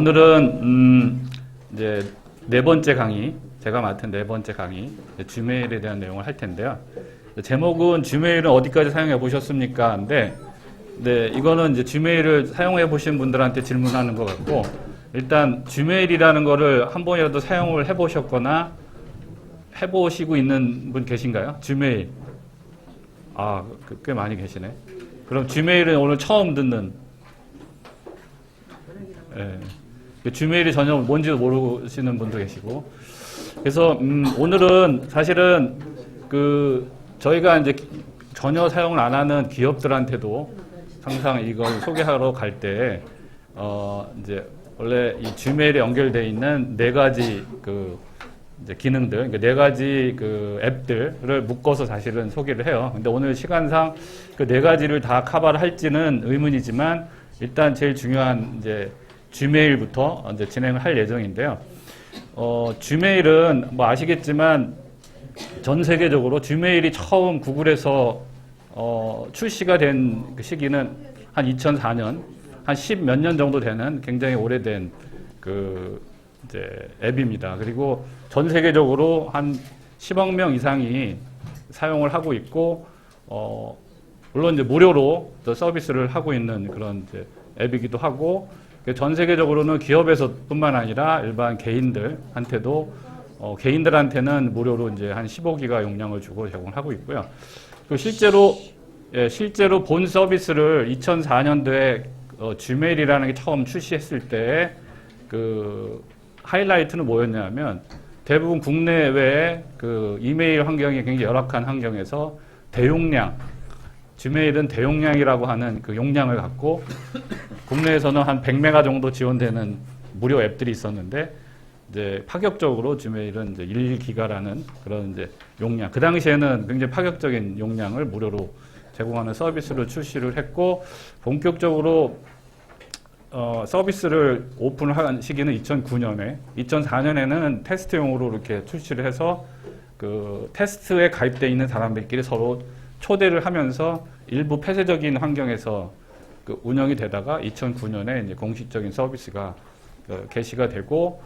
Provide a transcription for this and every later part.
오늘은 이제 네 번째 강의, 제가 맡은 네 번째 강의, 지메일에 대한 내용을 할 텐데요. 제목은 지메일은 어디까지 사용해 보셨습니까? 근데 이거는 이제 지메일을 사용해 보신 분들한테 질문하는 것 같고, 일단 지메일이라는 거를 한 번이라도 사용을 해 보셨거나 해보시고 있는 분 계신가요? 지메일. 아, 꽤 많이 계시네. 그럼 지메일은 오늘 처음 듣는, 지메일이 전혀 뭔지도 모르시는 분도 계시고. 그래서 오늘은 사실은 저희가 이제 전혀 사용을 안 하는 기업들한테도 항상 이걸 소개하러 갈 때 이제 원래 이 지메일에 연결되어 있는 네 가지 이제 기능들, 그러니까 네 가지 앱들을 묶어서 사실은 소개를 해요. 근데 오늘 시간상 그 네 가지를 다 커버를 할지는 의문이지만, 일단 제일 중요한 이제 지메일부터 이제 진행을 할 예정인데요. 지메일은 뭐 아시겠지만 전 세계적으로 지메일이 처음 구글에서 출시가 된 그 시기는 한 2004년, 한 10 몇 년 정도 되는 굉장히 오래된 이제 앱입니다. 그리고 전 세계적으로 한 10억 명 이상이 사용을 하고 있고, 물론 이제 무료로 서비스를 하고 있는 그런 이제 앱이기도 하고, 전 세계적으로는 기업에서뿐만 아니라 일반 개인들한테도 개인들한테는 무료로 이제 한 15기가 용량을 주고 제공을 하고 있고요. 그리고 실제로 본 서비스를 2004년도에 지메일이라는 게 처음 출시했을 때 하이라이트는 뭐였냐면, 대부분 국내외의 이메일 환경이 굉장히 열악한 환경에서 대용량, 지메일은 대용량이라고 하는 용량을 갖고 국내에서는 한 100메가 정도 지원되는 무료 앱들이 있었는데, 이제 파격적으로 지메일은 이제 1기가라는 그런 이제 용량, 그 당시에는 굉장히 파격적인 용량을 무료로 제공하는 서비스를 출시를 했고, 본격적으로 서비스를 오픈한 시기는 2009년에, 2004년에는 테스트용으로 이렇게 출시를 해서 테스트에 가입되어 있는 사람들끼리 서로 초대를 하면서 일부 폐쇄적인 환경에서 운영이 되다가 2009년에 이제 공식적인 서비스가 개시가 되고,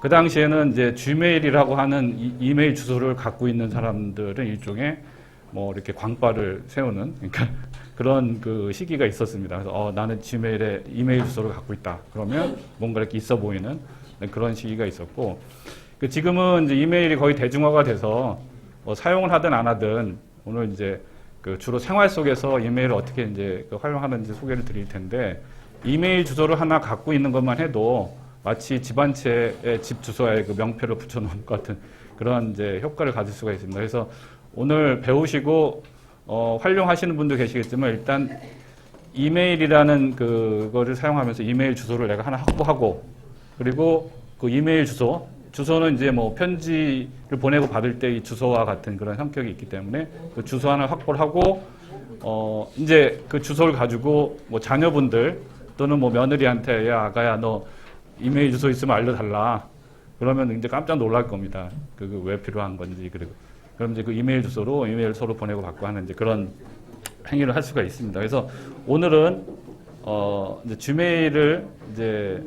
그 당시에는 이제 지메일이라고 하는 이메일 주소를 갖고 있는 사람들은 일종의 뭐 이렇게 광빠를 세우는, 그러니까 그런 시기가 있었습니다. 그래서 나는 지메일에 이메일 주소를 갖고 있다. 그러면 뭔가 이렇게 있어 보이는 그런 시기가 있었고, 지금은 이제 이메일이 거의 대중화가 돼서 사용을 하든 안 하든, 오늘 이제 주로 생활 속에서 이메일을 어떻게 이제 활용하는지 소개를 드릴 텐데, 이메일 주소를 하나 갖고 있는 것만 해도 마치 집 한 채의 집 주소에 명패를 붙여놓은 것 같은 그런 이제 효과를 가질 수가 있습니다. 그래서 오늘 배우시고 활용하시는 분도 계시겠지만, 일단 이메일이라는 그거를 사용하면서 이메일 주소를 내가 하나 확보하고, 그리고 그 이메일 주소는 이제 뭐 편지를 보내고 받을 때 이 주소와 같은 그런 성격이 있기 때문에 그 주소 하나 확보를 하고, 이제 그 주소를 가지고 뭐 자녀분들 또는 뭐 며느리한테, 야, 아가야, 너 이메일 주소 있으면 알려달라. 그러면 이제 깜짝 놀랄 겁니다. 왜 필요한 건지. 그럼 이제 그 이메일 주소로 이메일 서로 보내고 받고 하는 이제 그런 행위를 할 수가 있습니다. 그래서 오늘은 이제 지메일을 이제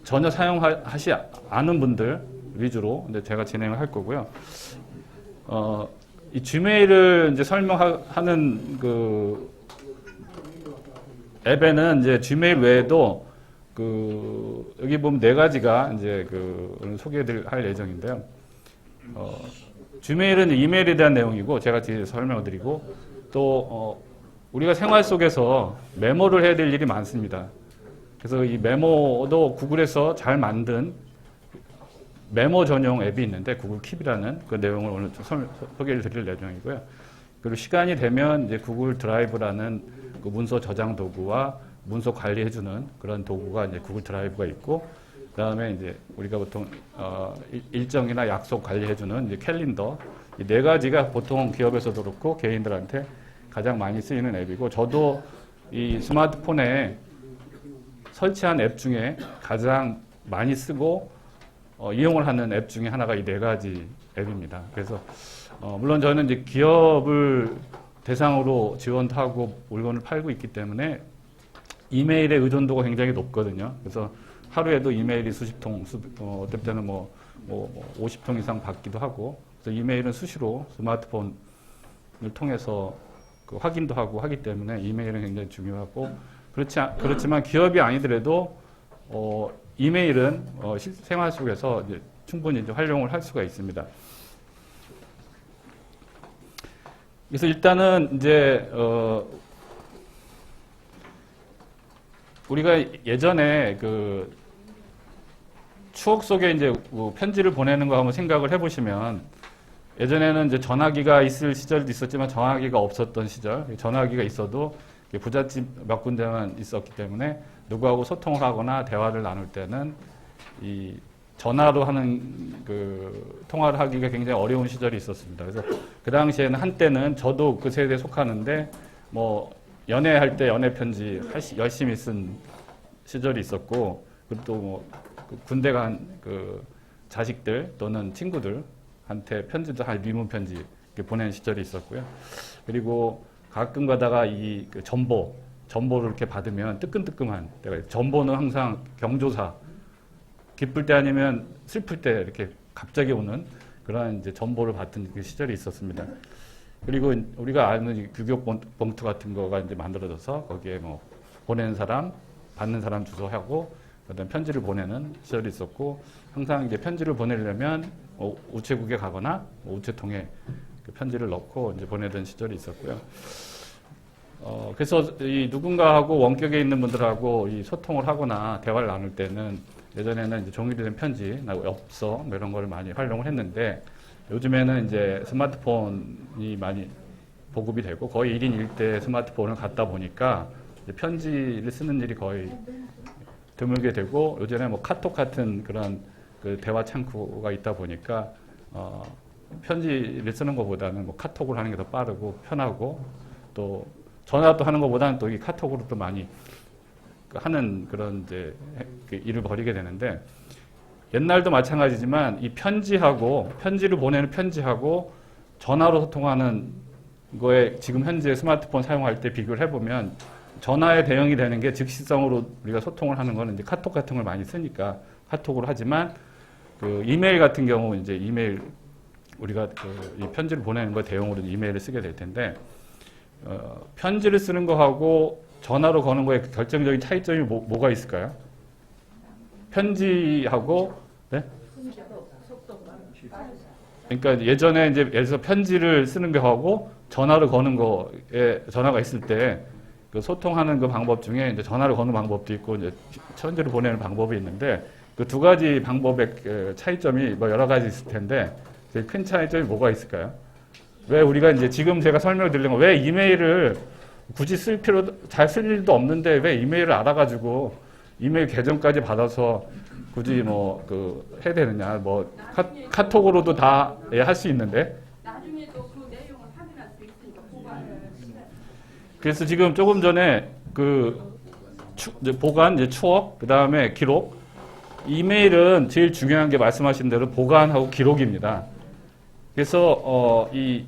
전혀 사용하지 않은 분들 위주로 이제 제가 진행을 할 거고요. 이 지메일을 이제 설명하는 앱에는 이제 지메일 외에도 여기 보면 네 가지가 이제 오늘 소개할 예정인데요. 지메일은 이메일에 대한 내용이고, 제가 뒤에 설명을 드리고, 또 우리가 생활 속에서 메모를 해야 될 일이 많습니다. 그래서 이 메모도 구글에서 잘 만든 메모 전용 앱이 있는데, 구글 킵이라는 그 내용을 오늘 소개를 드릴 예정이고요. 그리고 시간이 되면 이제 구글 드라이브라는 그 문서 저장 도구와 문서 관리해주는 그런 도구가 이제 구글 드라이브가 있고, 그 다음에 이제 우리가 보통 일정이나 약속 관리해주는 이제 캘린더, 이 네 가지가 보통 기업에서도 그렇고 개인들한테 가장 많이 쓰이는 앱이고, 저도 이 스마트폰에 설치한 앱 중에 가장 많이 쓰고 이용을 하는 앱 중에 하나가 이 네 가지 앱입니다. 그래서 물론 저는 이제 기업을 대상으로 지원하고 물건을 팔고 있기 때문에 이메일의 의존도가 굉장히 높거든요. 그래서 하루에도 이메일이 수십 통, 어떨 때는 50통 이상 받기도 하고, 그래서 이메일은 수시로 스마트폰을 통해서 그 확인도 하고 하기 때문에 이메일은 굉장히 중요하고, 그렇지만 기업이 아니더라도 이메일은 생활 속에서 이제 충분히 이제 활용을 할 수가 있습니다. 그래서 일단은 이제 우리가 예전에 그 추억 속에 이제 편지를 보내는 거 한번 생각을 해보시면, 예전에는 이제 전화기가 있을 시절도 있었지만 전화기가 없었던 시절, 전화기가 있어도 부잣집 몇 군데만 있었기 때문에 누구하고 소통을 하거나 대화를 나눌 때는 이 전화로 하는 그 통화를 하기가 굉장히 어려운 시절이 있었습니다. 그래서 그 당시에는 한때는 저도 그 세대에 속하는데 뭐 연애할 때 연애 편지 열심히 쓴 시절이 있었고, 그리고 또 뭐 군대 간 그 자식들 또는 친구들한테 편지도 한 리문 편지 보내는 시절이 있었고요. 그리고 가끔 가다가 이 그 전보를 이렇게 받으면 뜨끔뜨끔한 때가, 전보는 항상 경조사, 기쁠 때 아니면 슬플 때 이렇게 갑자기 오는 그런 이제 전보를 받은 그 시절이 있었습니다. 그리고 우리가 아는 이 규격 봉투 같은 거가 이제 만들어져서 거기에 뭐 보내는 사람, 받는 사람 주소하고 그다음 편지를 보내는 시절이 있었고, 항상 이제 편지를 보내려면 우체국에 가거나 우체통에 그 편지를 넣고 이제 보내던 시절이 있었고요. 그래서 이 누군가하고 원격에 있는 분들하고 이 소통을 하거나 대화를 나눌 때는 예전에는 이제 종이로 된 편지, 엽서 뭐 이런 걸 많이 활용을 했는데, 요즘에는 이제 스마트폰이 많이 보급이 되고 거의 1인 1대 스마트폰을 갖다 보니까 이제 편지를 쓰는 일이 거의 드물게 되고, 요즘에 뭐 카톡 같은 그런 그 대화 창구가 있다 보니까 편지를 쓰는 것보다는 뭐 카톡을 하는 게 더 빠르고 편하고, 또 전화도 하는 것보다는 또 이 카톡으로 또 많이 하는 그런 이제 일을 벌이게 되는데, 옛날도 마찬가지지만 이 편지를 보내는 편지하고 전화로 소통하는 거에 지금 현재 스마트폰 사용할 때 비교를 해보면, 전화에 대응이 되는 게 즉시성으로 우리가 소통을 하는 거는 이제 카톡 같은 걸 많이 쓰니까 카톡으로 하지만, 그 이메일 같은 경우 이제 이메일 우리가 이 편지를 보내는 거 대용으로 이메일을 쓰게 될 텐데, 편지를 쓰는 거하고 전화로 거는 거에 결정적인 차이점이 뭐가 있을까요? 편지하고, 네? 그러니까 예전에 이제 예를 들어서 편지를 쓰는 거하고 전화로 거는 거에 전화가 있을 때 그 소통하는 그 방법 중에 이제 전화로 거는 방법도 있고 이제 편지를 보내는 방법이 있는데, 그 두 가지 방법의 차이점이 뭐 여러 가지 있을 텐데 제일 큰 차이점이 뭐가 있을까요? 왜 우리가 이제 지금 제가 설명을 드리는 거, 왜 이메일을 굳이 잘 쓸 일도 없는데 왜 이메일을 알아가지고 이메일 계정까지 받아서 굳이 뭐 해야 되느냐, 뭐 카톡으로도 다 할 수 있는데. 나중에도 그 내용을 확인할 수 있으니까 보관을. 그래서 지금 조금 전에 보관, 이제 추억, 그 다음에 기록. 이메일은 제일 중요한 게 말씀하신 대로 보관하고 기록입니다. 그래서 이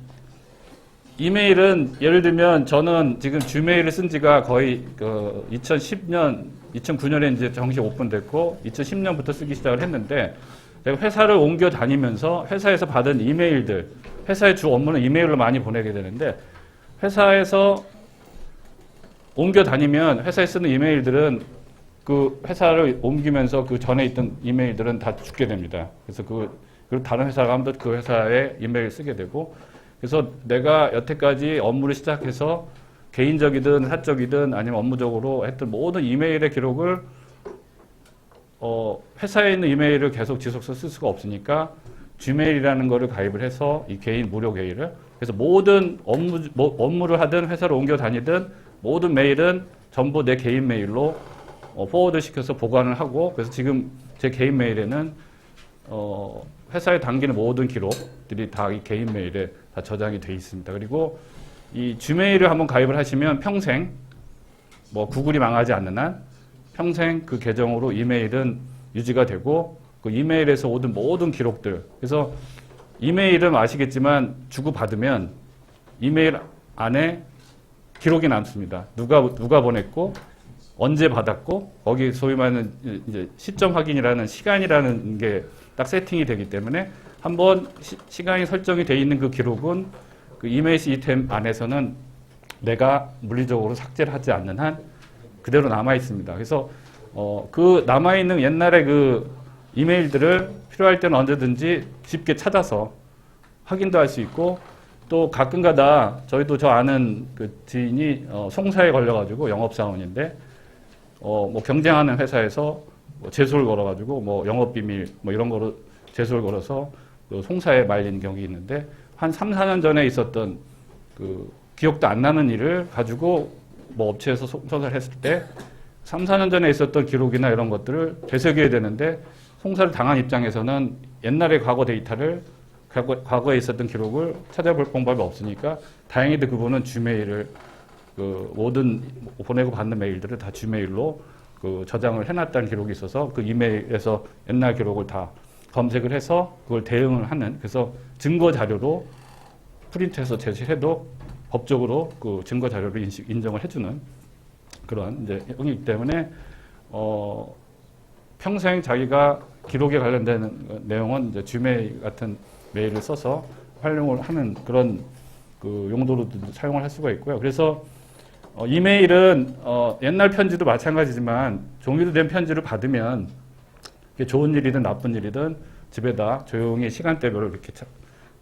이메일은 예를 들면 저는 지금 주메일을 쓴 지가 거의 2009년에 이제 정식 오픈됐고 2010년부터 쓰기 시작을 했는데, 제가 회사를 옮겨 다니면서 회사에서 받은 이메일들, 회사의 주 업무는 이메일로 많이 보내게 되는데, 회사에서 옮겨 다니면 회사에 쓰는 이메일들은 그 회사를 옮기면서 그 전에 있던 이메일들은 다 죽게 됩니다. 그래서 그리고 다른 회사가 하면 그 회사에 이메일을 쓰게 되고, 그래서 내가 여태까지 업무를 시작해서 개인적이든 사적이든 아니면 업무적으로 했던 모든 이메일의 기록을 회사에 있는 이메일을 계속 지속해서 쓸 수가 없으니까 Gmail이라는 거를 가입을 해서 이 개인 무료 메일을, 그래서 모든 업무를 하든 회사를 옮겨 다니든 모든 메일은 전부 내 개인 메일로 포워드 시켜서 보관을 하고, 그래서 지금 제 개인 메일에는 회사에 담기는 모든 기록들이 다 이 개인 메일에 다 저장이 돼 있습니다. 그리고 이 Gmail을 한번 가입을 하시면 평생, 뭐 구글이 망하지 않는 한 평생 그 계정으로 이메일은 유지가 되고, 그 이메일에서 오는 모든 기록들, 그래서 이메일은 아시겠지만 주고받으면 이메일 안에 기록이 남습니다. 누가 보냈고 언제 받았고 거기 소위 말하는 이제 시점 확인이라는 시간이라는 게 딱 세팅이 되기 때문에 한번 시간이 설정이 돼 있는 그 기록은 그 이메일 시스템 안에서는 내가 물리적으로 삭제를 하지 않는 한 그대로 남아 있습니다. 그래서 그 남아 있는 옛날의 그 이메일들을 필요할 때는 언제든지 쉽게 찾아서 확인도 할 수 있고 또 가끔가다 저희도 저 아는 그 지인이 송사에 걸려가지고 영업사원인데 뭐 경쟁하는 회사에서 뭐 제소를 걸어가지고 뭐 영업비밀 뭐 이런 거로 제소를 걸어서 그 송사에 말린 경우가 있는데 한 3, 4년 전에 있었던 그 기억도 안 나는 일을 가지고 뭐 업체에서 송사를 했을 때 3, 4년 전에 있었던 기록이나 이런 것들을 되새겨야 되는데 송사를 당한 입장에서는 옛날의 과거 데이터를 과거에 있었던 기록을 찾아볼 방법이 없으니까 다행히도 그분은 주메일을 그 모든 보내고 받는 메일들을 다 주메일로 그 저장을 해놨다는 기록이 있어서 그 이메일에서 옛날 기록을 다 검색을 해서 그걸 대응을 하는 그래서 증거 자료로 프린트해서 제시해도 법적으로 그 증거 자료로 인정을 해주는 그런 이제 형이기 때문에 평생 자기가 기록에 관련된 내용은 이제 주메일 같은 메일을 써서 활용을 하는 그런 그 용도로도 사용을 할 수가 있고요. 그래서 이메일은 옛날 편지도 마찬가지지만 종이로 된 편지를 받으면 좋은 일이든 나쁜 일이든 집에다 조용히 시간대별로 이렇게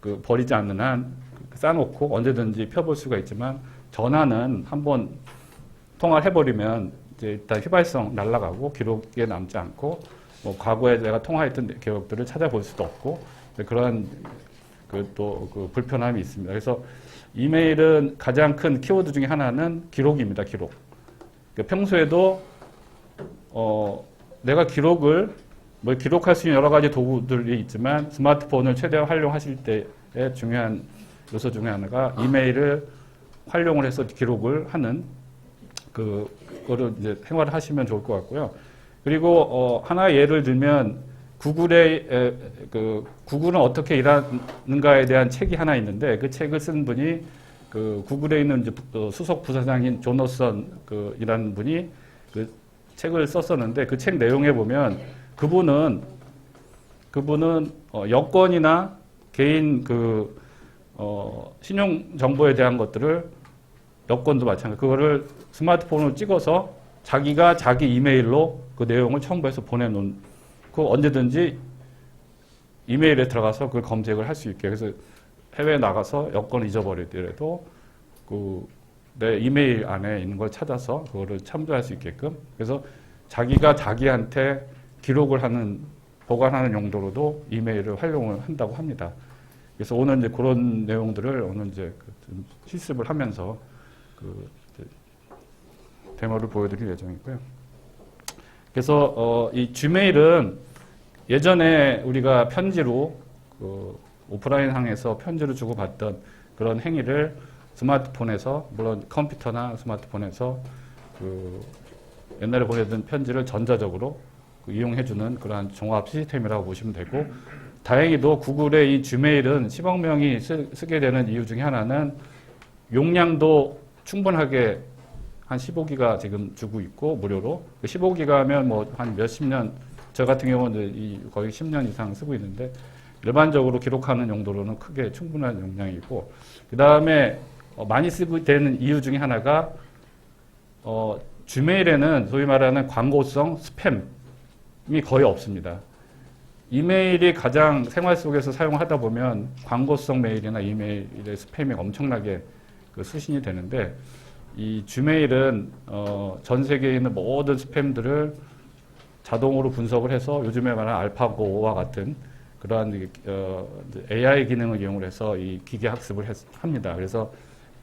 그 버리지 않는 한 싸놓고 언제든지 펴볼 수가 있지만 전화는 한번 통화를 해버리면 이제 일단 휘발성 날아가고 기록에 남지 않고 뭐 과거에 내가 통화했던 기록들을 찾아볼 수도 없고 그런 그 불편함이 있습니다. 그래서 이메일은 가장 큰 키워드 중에 하나는 기록입니다. 기록. 그러니까 평소에도 내가 기록을 뭐 기록할 수 있는 여러 가지 도구들이 있지만 스마트폰을 최대한 활용하실 때의 중요한 요소 중에 하나가 이메일을 활용을 해서 기록을 하는 그거를 이제 생활을 하시면 좋을 것 같고요. 그리고 하나의 예를 들면 구글은 어떻게 일하는가에 대한 책이 하나 있는데 그 책을 쓴 분이 그 구글에 있는 이제 수석 부사장인 조너선 이라는 분이 그 책을 썼었는데 그 책 내용에 보면 그분은 여권이나 개인 신용 정보에 대한 것들을 여권도 마찬가지 그거를 스마트폰으로 찍어서 자기가 자기 이메일로 그 내용을 첨부해서 보내놓은 그 언제든지 이메일에 들어가서 그걸 검색을 할 수 있게 그래서 해외에 나가서 여권을 잊어버리더라도 내 이메일 안에 있는 걸 찾아서 그거를 참조할 수 있게끔 그래서 자기가 자기한테 기록을 하는 보관하는 용도로도 이메일을 활용을 한다고 합니다. 그래서 오늘 이제 그런 내용들을 오늘 이제 좀 실습을 하면서 데모를 보여드릴 예정이고요. 그래서 이 주메일은 예전에 우리가 편지로 오프라인 상에서 편지를 주고받던 그런 행위를 스마트폰에서 물론 컴퓨터나 스마트폰에서 옛날에 보내던 편지를 전자적으로 이용해주는 그러한 종합 시스템이라고 보시면 되고 다행히도 구글의 이 주메일은 10억 명이 쓰게 되는 이유 중에 하나는 용량도 충분하게 한 15기가 지금 주고 있고 무료로 15기가면 뭐 한 몇십 년 저 같은 경우는 거의 10년 이상 쓰고 있는데 일반적으로 기록하는 용도로는 크게 충분한 용량이고 그 다음에 많이 쓰고 되는 이유 중에 하나가 주메일에는 소위 말하는 광고성 스팸이 거의 없습니다. 이메일이 가장 생활 속에서 사용하다 보면 광고성 메일이나 이메일의 스팸이 엄청나게 수신이 되는데 이 주메일은 전 세계에 있는 모든 스팸들을 자동으로 분석을 해서 요즘에 말하는 알파고와 같은 그러한 AI 기능을 이용해서 이 기계 학습을 합니다. 그래서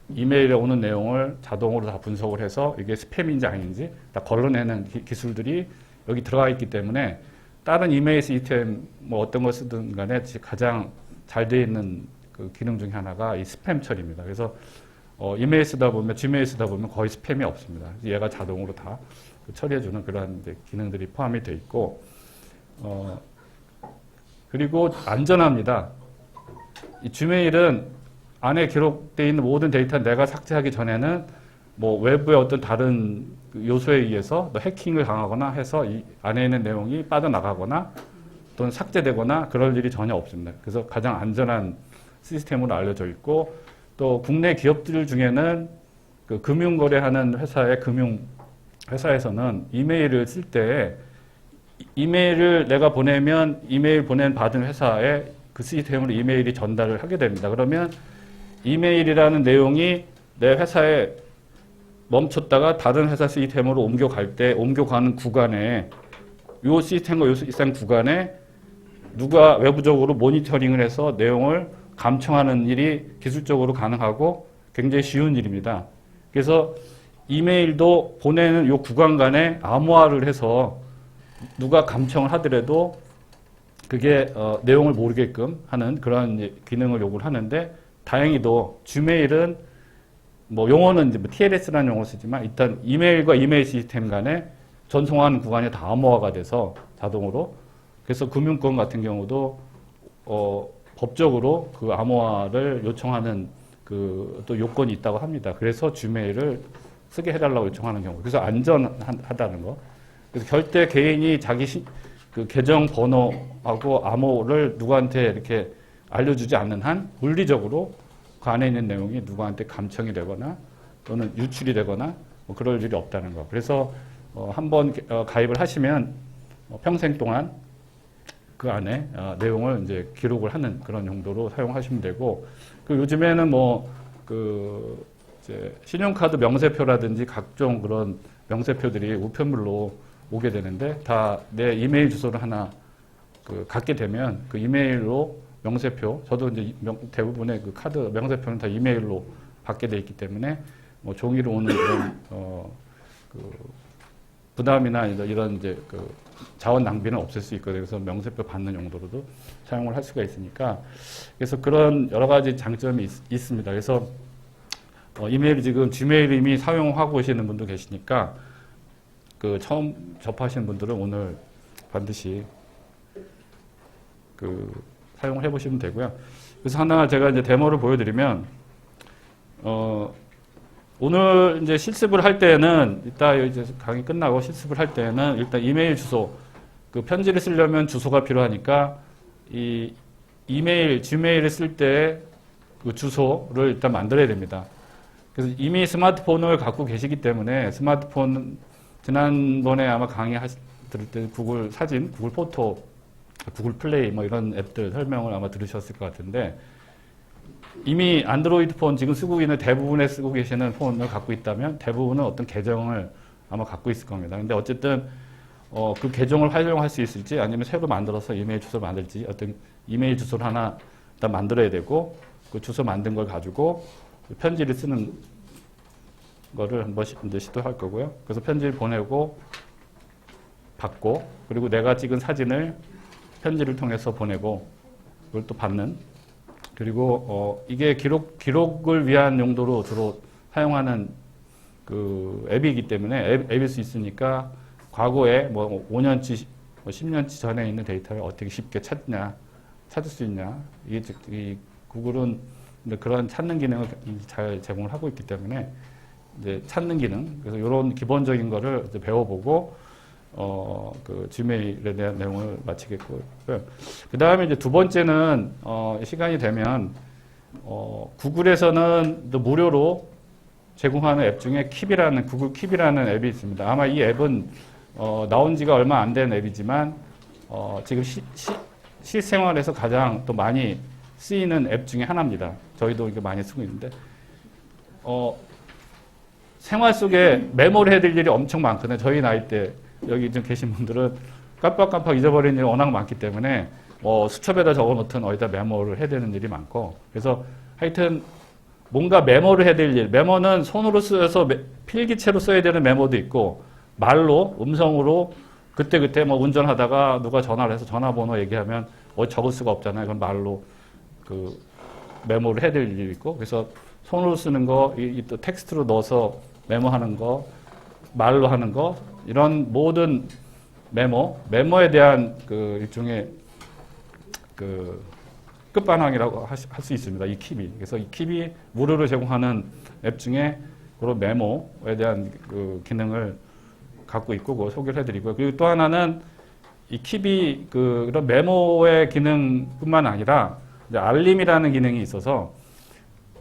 이메일에 오는 내용을 자동으로 다 분석을 해서 이게 스팸인지 아닌지 다 걸러내는 기술들이 여기 들어가 있기 때문에 다른 이메일 시스템 뭐 어떤 걸 쓰든 간에 가장 잘 되어 있는 그 기능 중에 하나가 이 스팸 처리입니다. 그래서 이메일 쓰다 보면 지메일 쓰다 보면 거의 스팸이 없습니다. 얘가 자동으로 다 처리해주는 그러한 기능들이 포함이 되어 있고 그리고 안전합니다. 이 주메일은 안에 기록되어 있는 모든 데이터는 내가 삭제하기 전에는 뭐 외부의 어떤 다른 그 요소에 의해서 또 해킹을 당하거나 해서 이 안에 있는 내용이 빠져나가거나 또는 삭제되거나 그럴 일이 전혀 없습니다. 그래서 가장 안전한 시스템으로 알려져 있고 또 국내 기업들 중에는 그 금융거래하는 회사의 회사에서는 이메일을 쓸 때 이메일을 내가 보내면 이메일 받은 회사에 그 시스템으로 이메일이 전달을 하게 됩니다. 그러면 이메일이라는 내용이 내 회사에 멈췄다가 다른 회사 시스템으로 옮겨가는 구간에 이 시스템과 이 시스템 구간에 누가 외부적으로 모니터링을 해서 내용을 감청하는 일이 기술적으로 가능하고 굉장히 쉬운 일입니다. 그래서 이메일도 보내는 이 구간 간에 암호화를 해서 누가 감청을 하더라도 그게 내용을 모르게끔 하는 그런 기능을 요구를 하는데 다행히도 지메일은 뭐 용어는 이제 TLS라는 용어를 쓰지만 일단 이메일과 이메일 시스템 간에 전송하는 구간이 다 암호화가 돼서 자동으로 그래서 금융권 같은 경우도 법적으로 그 암호화를 요청하는 그 또 요건이 있다고 합니다. 그래서 지메일을 쓰게 해달라고 요청하는 경우. 그래서 안전하다는 거. 그래서 절대 개인이 자기 그 계정 번호하고 암호를 누구한테 이렇게 알려주지 않는 한 물리적으로 그 안에 있는 내용이 누구한테 감청이 되거나 또는 유출이 되거나 뭐 그럴 일이 없다는 거. 그래서 한번 가입을 하시면 평생 동안 그 안에 내용을 이제 기록을 하는 그런 용도로 사용하시면 되고 그 요즘에는 이제 신용카드 명세표라든지 각종 그런 명세표들이 우편물로 오게 되는데 다 내 이메일 주소를 하나 갖게 되면 그 이메일로 명세표 저도 이제 대부분의 그 카드 명세표는 다 이메일로 받게 돼 있기 때문에 뭐 종이로 오는 그런 부담이나 이런 이제 그 자원 낭비는 없앨 수 있거든요. 그래서 명세표 받는 용도로도 사용을 할 수가 있으니까 그래서 그런 여러 가지 장점이 있습니다. 그래서 이메일 지금 지메일 이미 사용하고 계시는 분도 계시니까 그 처음 접하시는 분들은 오늘 반드시 그 사용을 해보시면 되고요. 그래서 하나 제가 이제 데모를 보여드리면 오늘 이제 실습을 할 때는 이따 이제 강의 끝나고 실습을 할 때는 일단 이메일 주소 그 편지를 쓰려면 주소가 필요하니까 이 이메일 지메일을 쓸 때 그 주소를 일단 만들어야 됩니다. 그래서 이미 스마트폰을 갖고 계시기 때문에 스마트폰 지난번에 아마 강의 들을 때 구글 사진, 구글 포토, 구글 플레이 뭐 이런 앱들 설명을 아마 들으셨을 것 같은데 이미 안드로이드 폰 지금 쓰고 있는 대부분에 쓰고 계시는 폰을 갖고 있다면 대부분은 어떤 계정을 아마 갖고 있을 겁니다. 근데 어쨌든 그 계정을 활용할 수 있을지 아니면 새로 만들어서 이메일 주소를 만들지 어떤 이메일 주소를 하나 일단 만들어야 되고 그 주소 만든 걸 가지고 편지를 쓰는 거를 한번 이제 시도할 거고요. 그래서 편지를 보내고 받고 그리고 내가 찍은 사진을 편지를 통해서 보내고 그걸 또 받는 그리고 이게 기록을 위한 용도로 주로 사용하는 그 앱이기 때문에 앱일 수 있으니까 과거에 뭐 5년치, 뭐 10년치 전에 있는 데이터를 어떻게 쉽게 찾을 수 있냐. 이 구글은 그런 찾는 기능을 잘 제공을 하고 있기 때문에 이제 찾는 기능, 그래서 이런 기본적인 거를 이제 배워보고 그 지메일에 대한 내용을 마치겠고요. 그 다음에 이제 두 번째는 시간이 되면 구글에서는 또 무료로 제공하는 앱 중에 킵이라는 구글 킵이라는 앱이 있습니다. 아마 이 앱은 나온 지가 얼마 안 된 앱이지만 지금 실생활에서 가장 또 많이 쓰이는 앱 중에 하나입니다. 저희도 이게 많이 쓰고 있는데 생활 속에 메모를 해야 될 일이 엄청 많거든요. 저희 나이 때 여기 좀 계신 분들은 깜빡깜빡 잊어버리는 일이 워낙 많기 때문에 수첩에다 적어놓든 어디다 메모를 해야 되는 일이 많고 그래서 하여튼 뭔가 메모를 해야 될 일, 메모는 손으로 써서 필기체로 써야 되는 메모도 있고 말로 음성으로 그때 뭐 운전하다가 누가 전화를 해서 전화번호 얘기하면 적을 수가 없잖아요. 그럼 말로 그 메모를 해야 될 일이 있고 그래서 손으로 쓰는 거, 또 텍스트로 넣어서 메모하는 거, 말로 하는 거 이런 모든 메모에 대한 그 일종의 그 끝판왕이라고 할 수 있습니다. 이 킵이. 그래서 이 킵이 무료로 제공하는 앱 중에 그런 메모에 대한 그 기능을 갖고 있고 그거 소개를 해드리고요. 그리고 또 하나는 이 킵이 그런 메모의 기능뿐만 아니라 이제 알림이라는 기능이 있어서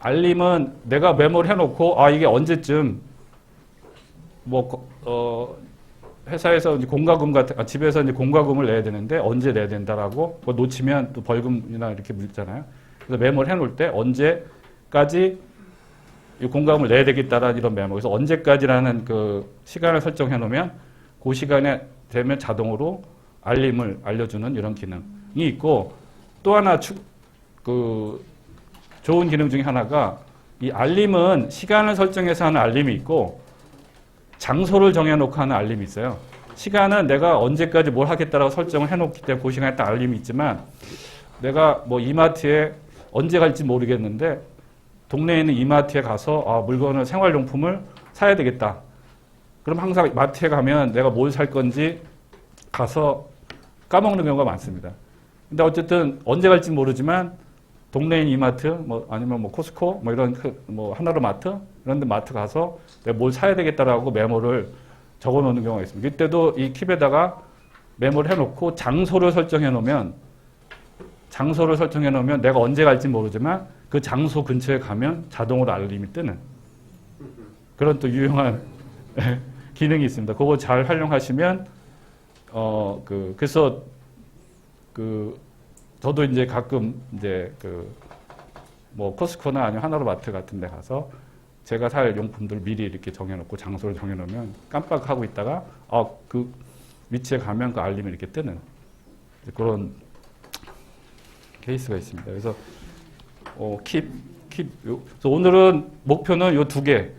알림은 내가 메모를 해놓고 이게 언제쯤 회사에서 이제 공과금 같은 집에서 이제 공과금을 내야 되는데 언제 내야 된다라고 그거 놓치면 또 벌금이나 이렇게 물잖아요. 그래서 메모를 해놓을 때 언제까지 이 공과금을 내야 되겠다라는 이런 메모. 그래서 언제까지라는 그 시간을 설정해 놓으면 그 시간에 되면 자동으로 알림을 알려주는 이런 기능이 있고 또 하나 좋은 기능 중에 하나가 이 알림은 시간을 설정해서 하는 알림이 있고 장소를 정해놓고 하는 알림이 있어요. 시간은 내가 언제까지 뭘 하겠다라고 설정을 해놓기 때문에 그 시간에 딱 알림이 있지만 내가 뭐 이마트에 언제 갈지 모르겠는데 동네에 있는 이마트에 가서 물건을 생활용품을 사야 되겠다. 그럼 항상 마트에 가면 내가 뭘 살 건지 가서 까먹는 경우가 많습니다. 근데 어쨌든 언제 갈지 모르지만 동네에 있는 이마트, 아니면 코스코, 이런 하나로마트 이런 데 마트 가서 내가 뭘 사야 되겠다라고 메모를 적어 놓는 경우가 있습니다. 이때도 이 킵에다가 메모를 해놓고 장소를 설정해 놓으면 내가 언제 갈지 모르지만 그 장소 근처에 가면 자동으로 알림이 뜨는 그런 또 유용한 기능이 있습니다. 그거 잘 활용하시면 그래서 저도 이제 가끔 이제 코스코나 아니면 하나로마트 같은 데 가서 제가 살 용품들 미리 이렇게 정해놓고 장소를 정해놓으면 깜빡하고 있다가 그 위치에 가면 그 알림이 이렇게 뜨는 그런 케이스가 있습니다. 그래서 그래서 오늘은 목표는 요 두 개,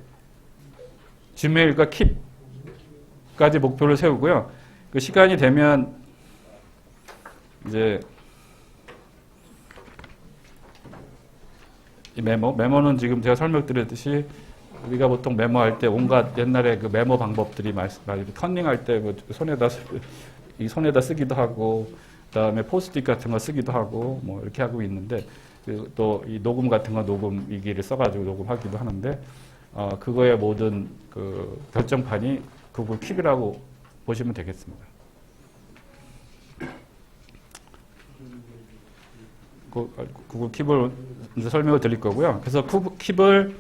지메일과 킵까지 목표를 세우고요. 그 시간이 되면 이제 이 메모는 지금 제가 설명드렸듯이 우리가 보통 메모할 때 온갖 옛날에 그 메모 방법들이 컨닝할 때 손에다 쓰기도 하고 그다음에 포스트잇 같은 거 쓰기도 하고 이렇게 하고 있는데 또 이 녹음 같은 거 녹음기기를 써가지고 녹음하기도 하는데 그거의 모든 그 결정판이 구글 킵이라고 보시면 되겠습니다. 구글 킵을 이제 설명을 드릴 거고요. 그래서 킵을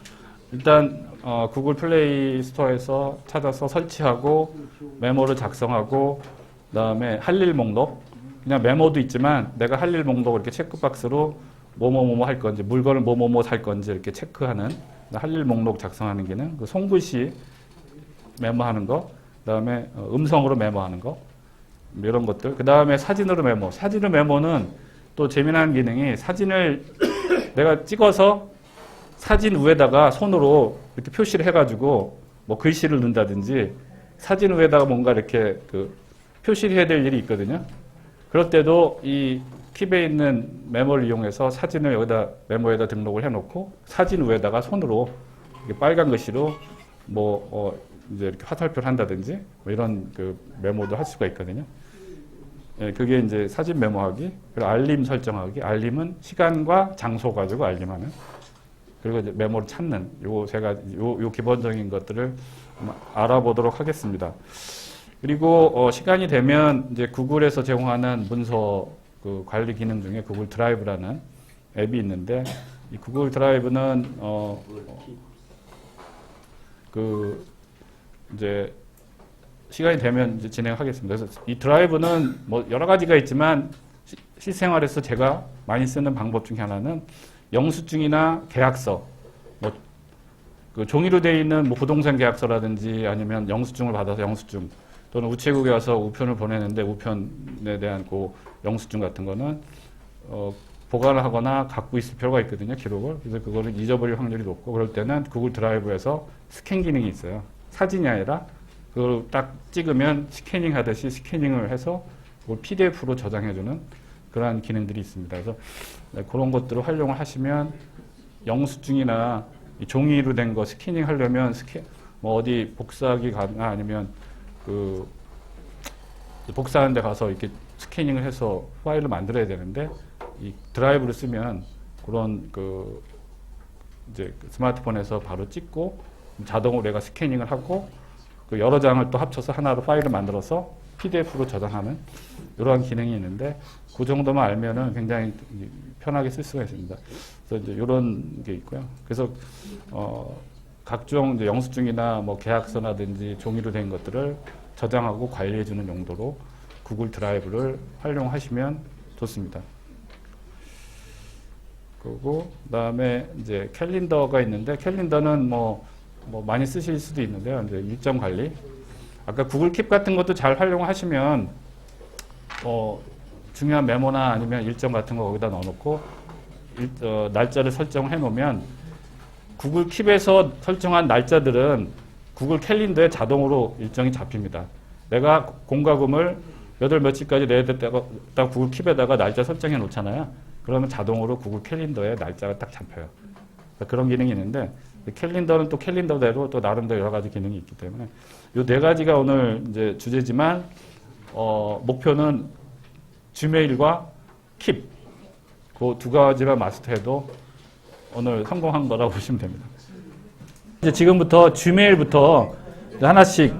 일단 구글 플레이 스토어에서 찾아서 설치하고 메모를 작성하고 그다음에 할 일 목록 그냥 메모도 있지만 내가 할 일 목록을 이렇게 체크박스로 뭐뭐뭐 할 건지 물건을 뭐뭐뭐 살 건지 이렇게 체크하는 할 일 목록 작성하는 기능, 그 손글씨 메모하는 거, 그다음에 음성으로 메모하는 거 이런 것들. 그다음에 사진으로 메모. 사진으로 메모는 또 재미난 기능이 사진을 내가 찍어서 사진 위에다가 손으로 이렇게 표시를 해가지고 글씨를 넣는다든지 사진 위에다가 뭔가 이렇게 표시를 해야 될 일이 있거든요. 그럴 때도 이 킵에 있는 메모를 이용해서 사진을 여기다 메모에다 등록을 해놓고 사진 위에다가 손으로 이렇게 빨간 글씨로 이제 이렇게 화살표를 한다든지 이런 메모도 할 수가 있거든요. 예, 그게 이제 사진 메모하기, 그리고 알림 설정하기. 알림은 시간과 장소 가지고 알림하는. 그리고 이제 메모를 찾는. 제가 요 기본적인 것들을 알아보도록 하겠습니다. 그리고 시간이 되면 이제 구글에서 제공하는 문서 관리 기능 중에 구글 드라이브라는 앱이 있는데 이 구글 드라이브는 이제 시간이 되면 이제 진행하겠습니다. 그래서 이 드라이브는 여러 가지가 있지만 실생활에서 제가 많이 쓰는 방법 중에 하나는 영수증이나 계약서, 종이로 되어 있는 부동산 계약서라든지 아니면 영수증을 받아서 영수증 또는 우체국에 와서 우편을 보내는데 우편에 대한 영수증 같은 거는 보관을 하거나 갖고 있을 필요가 있거든요, 기록을. 그래서 그거를 잊어버릴 확률이 높고 그럴 때는 구글 드라이브에서 스캔 기능이 있어요. 사진이 아니라 그걸 딱 찍으면 스캐닝 하듯이 스캐닝을 해서 그걸 PDF로 저장해주는 그러한 기능들이 있습니다. 그래서 그런 것들을 활용을 하시면 영수증이나 종이로 된 거 스캐닝 하려면 어디 복사하기 가나 아니면 복사하는 데 가서 이렇게 스캐닝을 해서 파일을 만들어야 되는데 이 드라이브를 쓰면 그런 이제 스마트폰에서 바로 찍고 자동으로 내가 스캐닝을 하고 그 여러 장을 또 합쳐서 하나로 파일을 만들어서 PDF로 저장하는 이러한 기능이 있는데 그 정도만 알면은 굉장히 편하게 쓸 수가 있습니다. 그래서 이제 이런 게 있고요. 그래서 각종 이제 영수증이나 뭐 계약서라든지 종이로 된 것들을 저장하고 관리해주는 용도로 구글 드라이브를 활용하시면 좋습니다. 그리고 그다음에 이제 캘린더가 있는데 캘린더는 뭐 많이 쓰실 수도 있는데요. 이제 일정 관리. 아까 구글 킵 같은 것도 잘 활용하시면 중요한 메모나 아니면 일정 같은 거 거기다 넣어놓고 날짜를 설정해 놓으면 구글 킵에서 설정한 날짜들은 구글 캘린더에 자동으로 일정이 잡힙니다. 내가 공과금을 몇 월 며칠까지 내야 됐다고 딱 구글 킵에다가 날짜 설정해 놓잖아요. 그러면 자동으로 구글 캘린더에 날짜가 딱 잡혀요. 그런 기능이 있는데 캘린더는 또 캘린더대로 또 나름대로 여러 가지 기능이 있기 때문에 이 네 가지가 오늘 이제 주제지만 목표는 지메일과 킵 그 두 가지만 마스터해도 오늘 성공한 거라고 보시면 됩니다. 이제 지금부터 지메일부터 하나씩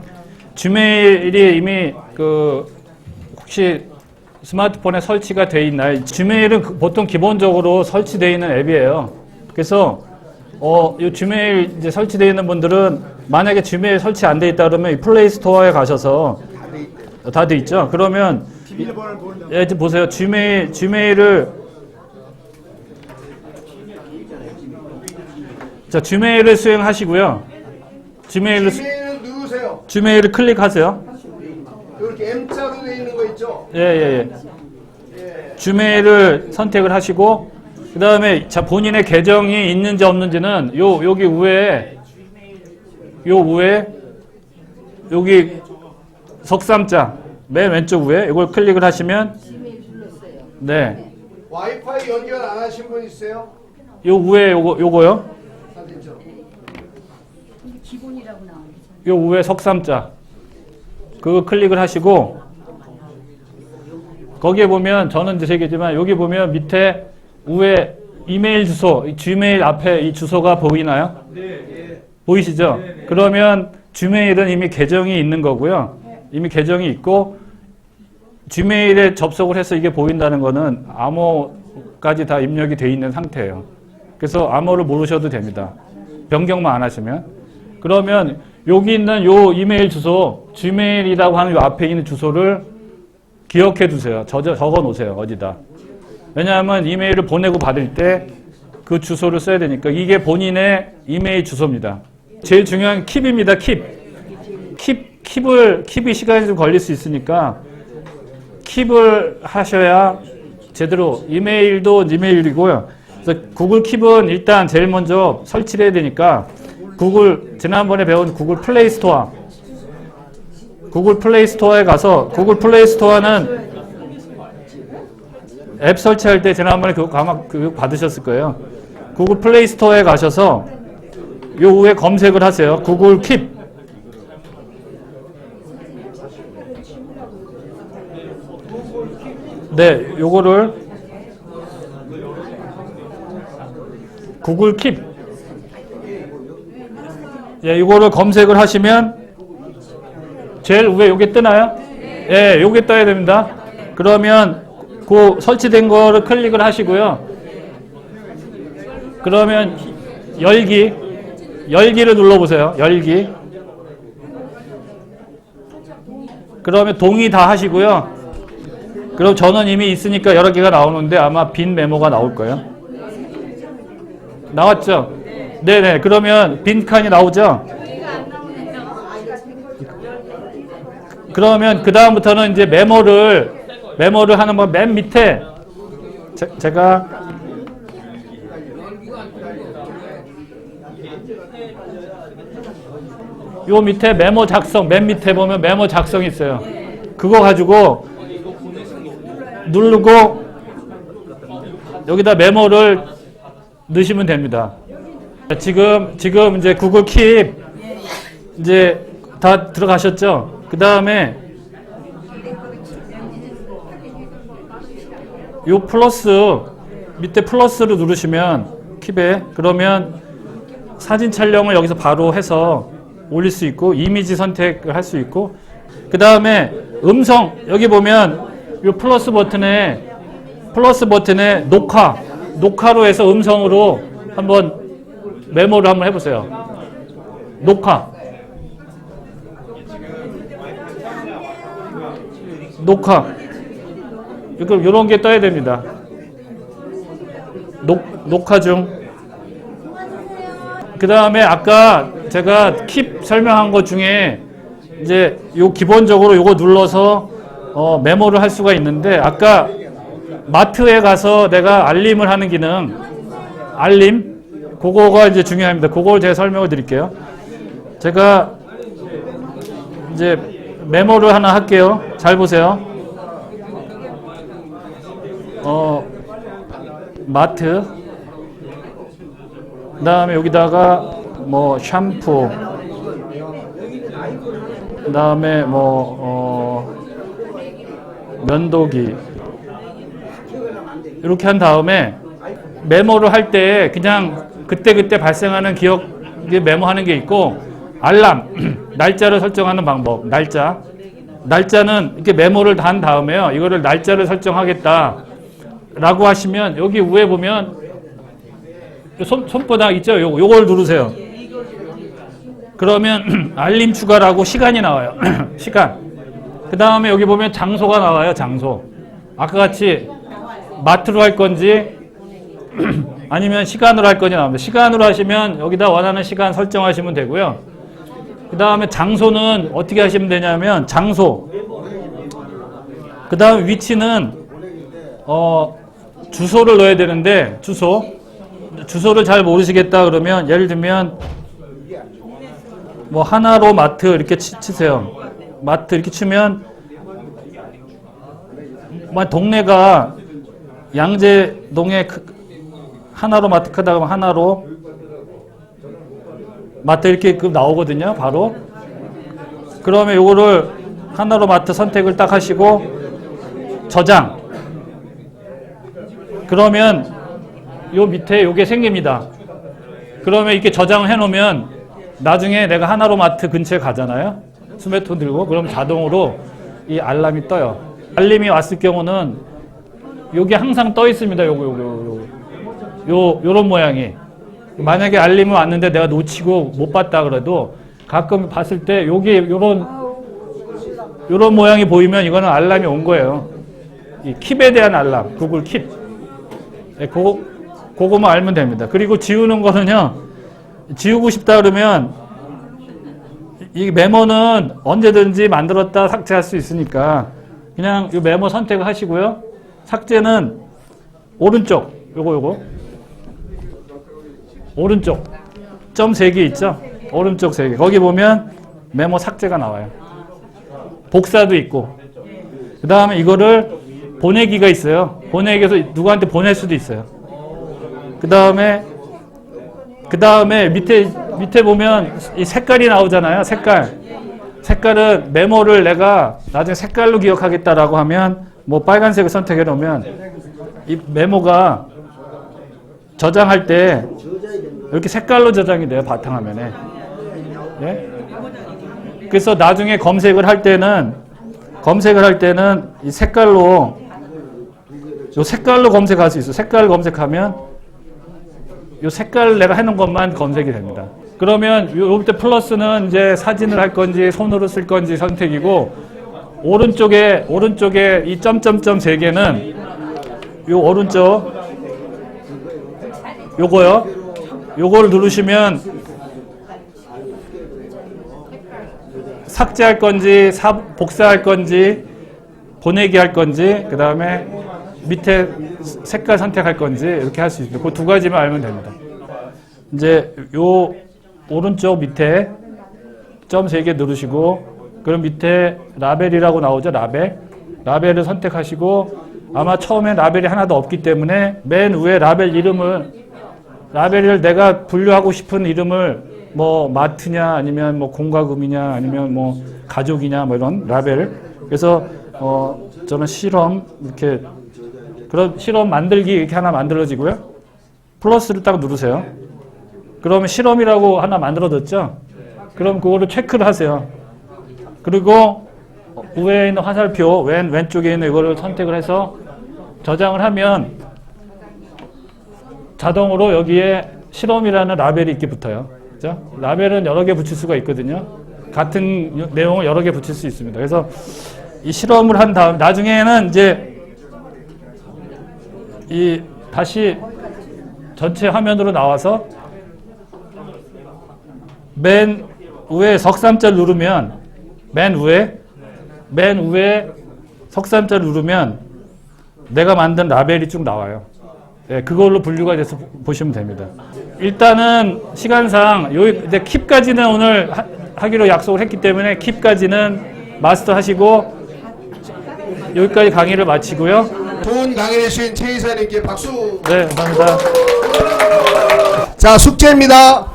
지메일이 이미 혹시 스마트폰에 설치가 돼 있나요? 지메일은 보통 기본적으로 설치되어 있는 앱이에요. 그래서 이 지메일 이제 설치되어 있는 분들은 만약에 지메일 설치 안 돼 있다 그러면 이 플레이 스토어에 가셔서 다 돼 있죠. 그러면 지금 보세요. 지메일을 자, 지메일을 수행하시고요. 지메일을 누르세요. 지메일을 클릭하세요. 이렇게 M자로 되어 있는 거 있죠? 예. 지메일을 선택을 하시고 그 다음에 본인의 계정이 있는지 없는지는 여기 위에 여기 석삼자 맨 왼쪽 위에 이걸 클릭을 하시면 네. 와이파이 연결 안 하신 분 있어요? 요 위에 요거요. 다 됐죠? 기본이라고 나오는 요 위에 석삼자 그거 클릭을 하시고 거기에 보면 저는 이제 세 개지만 여기 보면 밑에 위에 이메일 주소 지메일 앞에 이 주소가 보이나요? 네. 보이시죠? 네. 그러면 지메일은 이미 계정이 있는 거고요. 이미 계정이 있고 지메일에 접속을 해서 이게 보인다는 거는 암호까지 다 입력이 돼 있는 상태예요. 그래서 암호를 모르셔도 됩니다. 변경만 안 하시면. 그러면 여기 있는 요 이메일 주소, 지메일이라고 하는 요 앞에 있는 주소를 기억해 두세요. 적어 놓으세요. 어디다. 왜냐하면 이메일을 보내고 받을 때 그 주소를 써야 되니까 이게 본인의 이메일 주소입니다. 제일 중요한 킵입니다. 킵이 시간이 좀 걸릴 수 있으니까 킵을 하셔야 제대로 이메일도 이메일이고요. 그래서 구글 킵은 일단 제일 먼저 설치를 해야 되니까 지난번에 배운 구글 플레이 스토어에 가서 구글 플레이 스토어는 앱 설치할 때 지난번에 아마 그거 받으셨을 거예요. 구글 플레이 스토어에 가셔서 요 위에 검색을 하세요. 구글 킵. 네, 요거를 구글 킵. 예, 이거를 검색을 하시면 제일 위에 요게 뜨나요? 예, 요게 떠야 됩니다. 그러면 그 설치된 거를 클릭을 하시고요. 그러면 열기를 눌러보세요. 열기. 그러면 동의 다 하시고요. 그럼 저는 이미 있으니까 여러 개가 나오는데 아마 빈 메모가 나올 거예요. 나왔죠? 네네. 그러면 빈 칸이 나오죠? 그러면 그 다음부터는 이제 메모를 하는 건 맨 밑에 제가 요 밑에 메모 작성 맨 밑에 보면 메모 작성이 있어요. 그거 가지고 누르고 여기다 메모를 넣으시면 됩니다. 지금 이제 구글 킵 이제 다 들어가셨죠? 그 다음에 요 플러스 밑에 플러스를 누르시면 킵에 그러면 사진 촬영을 여기서 바로 해서 올릴 수 있고 이미지 선택을 할 수 있고 그 다음에 음성 여기 보면 이 플러스 버튼에 녹화로 해서 음성으로 한번 메모를 한번 해보세요. 녹화 이런 게 떠야 됩니다. 녹화 중. 그 다음에 아까 제가 킵 설명한 것 중에 이제 요 기본적으로 요거 눌러서 메모를 할 수가 있는데 아까 마트에 가서 내가 알림을 하는 기능 알림 그거가 이제 중요합니다. 그걸 제가 설명을 드릴게요. 제가 이제 메모를 하나 할게요. 잘 보세요. 마트 그 다음에 여기다가 뭐 샴푸 그 다음에 뭐 면도기 이렇게 한 다음에 메모를 할 때 그냥 그때그때 발생하는 기억에 메모하는 게 있고 알람 날짜를 설정하는 방법 날짜는 이렇게 메모를 다 한 다음에요. 이거를 날짜를 설정하겠다 라고 하시면 여기 위에 보면 손바닥 있죠? 요걸 누르세요. 그러면 알림 추가라고 시간이 나와요. 시간. 그 다음에 여기 보면 장소가 나와요. 장소. 아까 같이 마트로 할 건지 아니면 시간으로 할 건지 나옵니다. 시간으로 하시면 여기다 원하는 시간 설정하시면 되고요. 그 다음에 장소는 어떻게 하시면 되냐면 장소. 그 다음 위치는 주소를 넣어야 되는데 주소를 잘 모르시겠다 그러면 예를 들면 뭐 하나로 마트 이렇게 치세요. 마트 이렇게 치면 동네가 양재동에 하나로 마트 크다 그러면 하나로 마트 이렇게 나오거든요. 바로. 그러면 요거를 하나로 마트 선택을 딱 하시고 저장. 그러면 요 밑에 요게 생깁니다. 그러면 이렇게 저장을 해놓으면 나중에 내가 하나로 마트 근처에 가잖아요. 스마트폰 들고 그럼 자동으로 이 알람이 떠요. 알림이 왔을 경우는 요게 항상 떠 있습니다. 요런 모양이. 만약에 알림이 왔는데 내가 놓치고 못 봤다 그래도 가끔 봤을 때 요게 요런 모양이 보이면 이거는 알람이 온 거예요. 이 킵에 대한 알람, 구글 킵. 네, 그거만 알면 됩니다. 그리고 지우는 거는요, 지우고 싶다 그러면 이 메모는 언제든지 만들었다 삭제할 수 있으니까 그냥 이 메모 선택을 하시고요. 삭제는 오른쪽, 요거 오른쪽 점 3개 있죠? 오른쪽 3개. 거기 보면 메모 삭제가 나와요. 복사도 있고. 그 다음에 이거를 보내기가 있어요. 보내기에서 누구한테 보낼 수도 있어요. 그 다음에 밑에 보면 이 색깔이 나오잖아요. 색깔은 메모를 내가 나중에 색깔로 기억하겠다라고 하면 뭐 빨간색을 선택해 놓으면 이 메모가 저장할 때 이렇게 색깔로 저장이 돼요. 바탕화면에. 네? 그래서 나중에 검색을 할 때는 이 색깔로 검색할 수 있어요. 색깔 검색하면 이 색깔 내가 해놓은 것만 검색이 됩니다. 그러면 요때 플러스는 이제 사진을 할 건지 손으로 쓸 건지 선택이고 오른쪽에 이 점점점 3개는 요 오른쪽 요거를 누르시면 삭제할 건지 복사할 건지 보내기 할 건지 그 다음에 밑에 색깔 선택할 건지 이렇게 할 수 있습니다. 그 2가지만 알면 됩니다. 이제 요 오른쪽 밑에 점 3개 누르시고 그럼 밑에 라벨이라고 나오죠. 라벨을 선택하시고 아마 처음에 라벨이 하나도 없기 때문에 맨 위에 라벨을 내가 분류하고 싶은 이름을 뭐 마트냐 아니면 뭐 공과금이냐 아니면 뭐 가족이냐 뭐 이런 라벨. 그래서 저는 실험 이렇게 그런 실험 만들기 이렇게 하나 만들어지고요. 플러스를 딱 누르세요. 그러면 실험이라고 하나 만들어뒀죠? 그럼 그거를 체크를 하세요. 그리고 위에 있는 화살표 왼쪽에 있는 이거를 선택을 해서 저장을 하면 자동으로 여기에 실험이라는 라벨이 이렇게 붙어요. 그죠? 라벨은 여러 개 붙일 수가 있거든요. 같은 내용을 여러 개 붙일 수 있습니다. 그래서 이 실험을 한 다음 나중에는 이제 이 다시 전체 화면으로 나와서 맨 위에 석삼자를 누르면 맨 위에 석삼자를 누르면 내가 만든 라벨이 쭉 나와요. 예, 그걸로 분류가 돼서 보시면 됩니다. 일단은 시간상 이제 킵까지는 오늘 하기로 약속을 했기 때문에 킵까지는 마스터 하시고 여기까지 강의를 마치고요. 좋은 강의를 해주신 최 이사님께 박수. 네, 감사합니다. 자, 숙제입니다.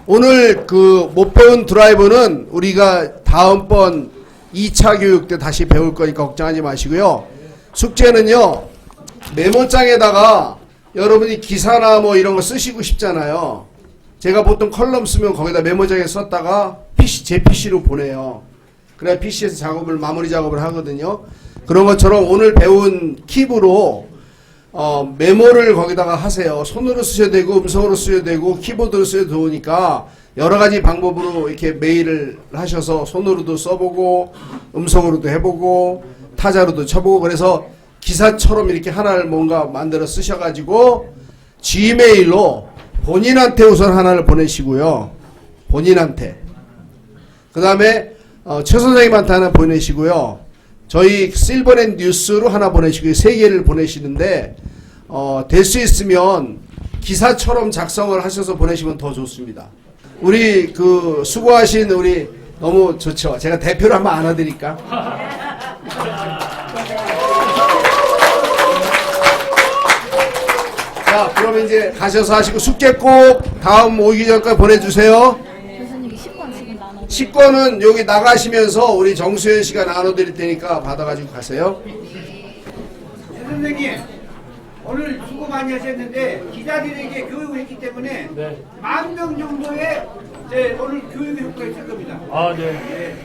오늘 그 못 배운 드라이버는 우리가 다음번 2차 교육 때 다시 배울 거니까 걱정하지 마시고요. 숙제는요, 메모장에다가 여러분이 기사나 뭐 이런 거 쓰시고 싶잖아요. 제가 보통 컬럼 쓰면 거기다 메모장에 썼다가 제 PC로 보내요. 그래야 PC에서 마무리 작업을 하거든요. 그런 것처럼 오늘 배운 킵으로 메모를 거기다가 하세요. 손으로 쓰셔도 되고 음성으로 쓰셔도 되고 키보드로 쓰셔도 좋으니까 여러 가지 방법으로 이렇게 메일을 하셔서 손으로도 써보고 음성으로도 해보고 타자로도 쳐보고 그래서 기사처럼 이렇게 하나를 뭔가 만들어 쓰셔가지고 G메일로 본인한테 우선 하나를 보내시고요. 본인한테. 그 다음에 최 선생님한테 하나 보내시고요. 저희 실버넷 뉴스로 하나 보내시고요. 3개를 보내시는데 될 수 있으면 기사처럼 작성을 하셔서 보내시면 더 좋습니다. 우리 그 수고하신 우리 너무 좋죠. 제가 대표를 한번 안아드릴까? 자, 그러면 이제 가셔서 하시고 숙제 꼭 다음 오기 전까지 보내주세요. 교수님이 10권씩은 나눠. 10권은 여기 나가시면서 우리 정수현 씨가 나눠드릴 테니까 받아가지고 가세요. 최 선생님, 오늘 수고 많이 하셨는데 기자들에게 교육을 했기 때문에 네. 10,000명 정도의 오늘 교육의 효과가 있을 겁니다. 아, 네.